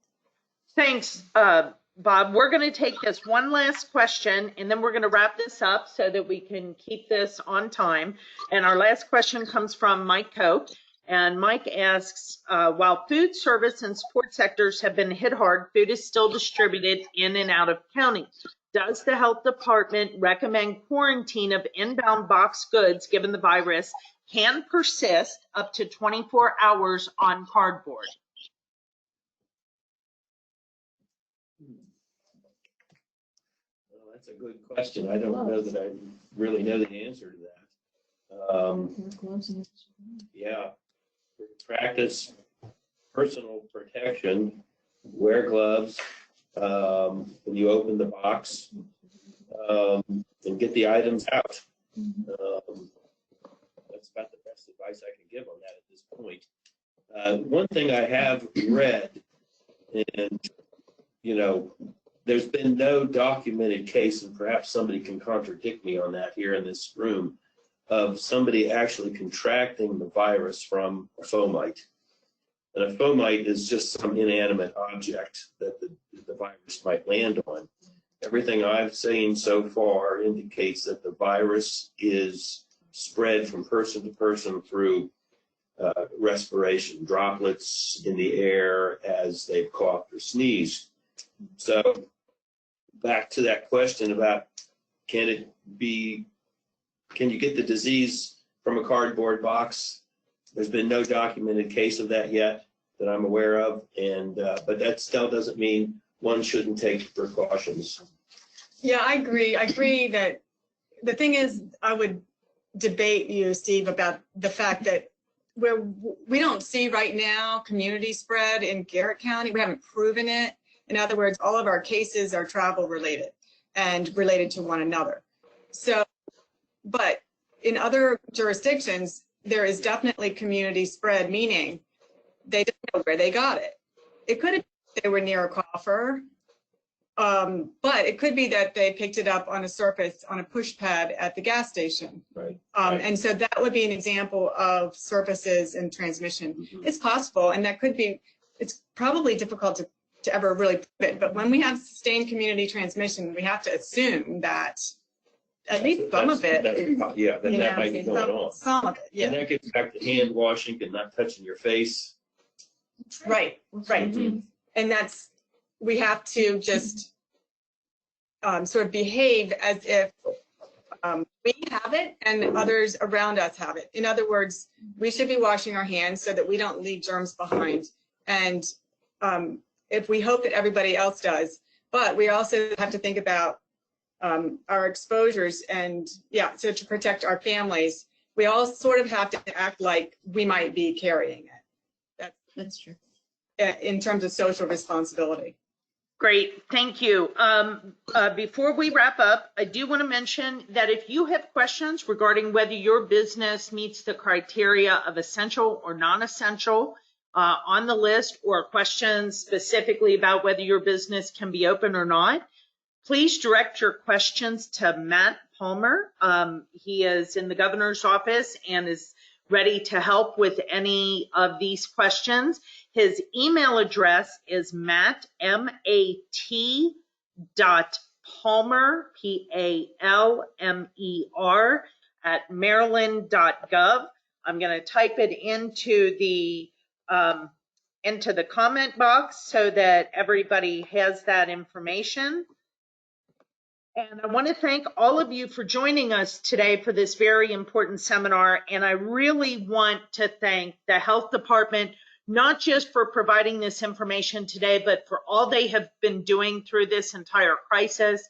Thanks, Bob. We're going to take this one last question, and then we're going to wrap this up so that we can keep this on time. And our last question comes from Mike Koch. And Mike asks, while food service and support sectors have been hit hard, food is still distributed in and out of county. Does the health department recommend quarantine of inbound boxed goods, given the virus can persist up to 24 hours on cardboard? Well, that's a good question. I don't know that I really know the answer to that. Yeah. Practice personal protection, wear gloves, when you open the box, and get the items out. That's about the best advice I can give on that at this point. One thing I have read, and there's been no documented case, and perhaps somebody can contradict me on that here in this room, of somebody actually contracting the virus from a fomite. And a fomite is just some inanimate object that the virus might land on. Everything I've seen so far indicates that the virus is spread from person to person through respiration, droplets in the air as they've coughed or sneezed. So back to that question about can you get the disease from a cardboard box? There's been no documented case of that yet that I'm aware of, and but that still doesn't mean one shouldn't take precautions. Yeah, I agree. I agree that the thing is, I would debate you, Steve, about the fact that we don't see right now community spread in Garrett County. We haven't proven it. In other words, all of our cases are travel related and related to one another. So, but in other jurisdictions, there is definitely community spread, meaning they don't know where they got it. It could have been they were near a cougher, but it could be that they picked it up on a surface, on a push pad at the gas station. Right. And so that would be an example of surfaces and transmission. Mm-hmm. It's possible, and that could be, it's probably difficult to ever really prove it, but when we have sustained community transmission, we have to assume that at least some of it. That might be going on. Some of it, yeah. And that gets back to hand washing and not touching your face. Right. Mhm. And that's, we have to just sort of behave as if we have it and others around us have it. In other words, we should be washing our hands so that we don't leave germs behind. And if we hope that everybody else does, but we also have to think about our exposures, and so to protect our families, we all sort of have to act like we might be carrying it. That's true. In terms of social responsibility. Great, thank you. Before we wrap up, I do want to mention that if you have questions regarding whether your business meets the criteria of essential or non-essential on the list, or questions specifically about whether your business can be open or not, please direct your questions to Matt Palmer. He is in the governor's office and is ready to help with any of these questions. His email address is matt, M-A-T .palmer, P-A-L-M-E-R @maryland.gov. I'm going to type it into the comment box so that everybody has that information. And I want to thank all of you for joining us today for this very important seminar. And I really want to thank the health department, not just for providing this information today, but for all they have been doing through this entire crisis.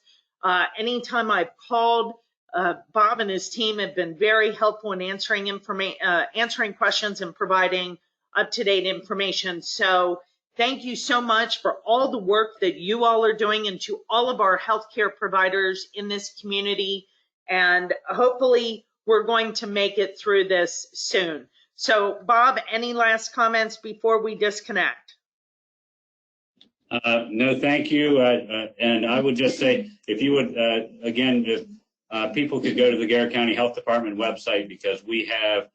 Anytime I've called, Bob and his team have been very helpful in answering questions and providing up-to-date information. So thank you so much for all the work that you all are doing, and to all of our healthcare providers in this community. And hopefully we're going to make it through this soon. So Bob, any last comments before we disconnect? No, thank you. And I would just say, if you would, again, if people could go to the Garrett County Health Department website, because we have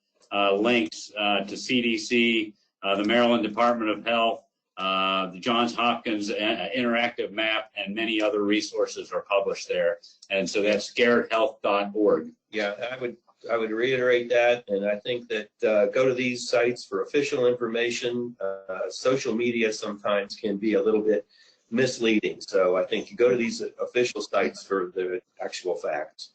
links to CDC, the Maryland Department of Health, the Johns Hopkins interactive map, and many other resources are published there. And so that's garretthealth.org. Yeah, I would reiterate that, and I think that go to these sites for official information. Social media sometimes can be a little bit misleading, so I think you go to these official sites for the actual facts.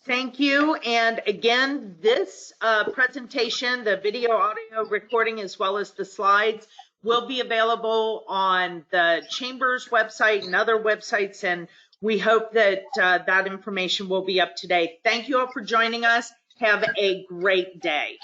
Thank you. And again, this presentation, the video audio recording, as well as the slides, will be available on the Chamber's website and other websites, and we hope that that information will be up to date. Thank you all for joining us. Have a great day.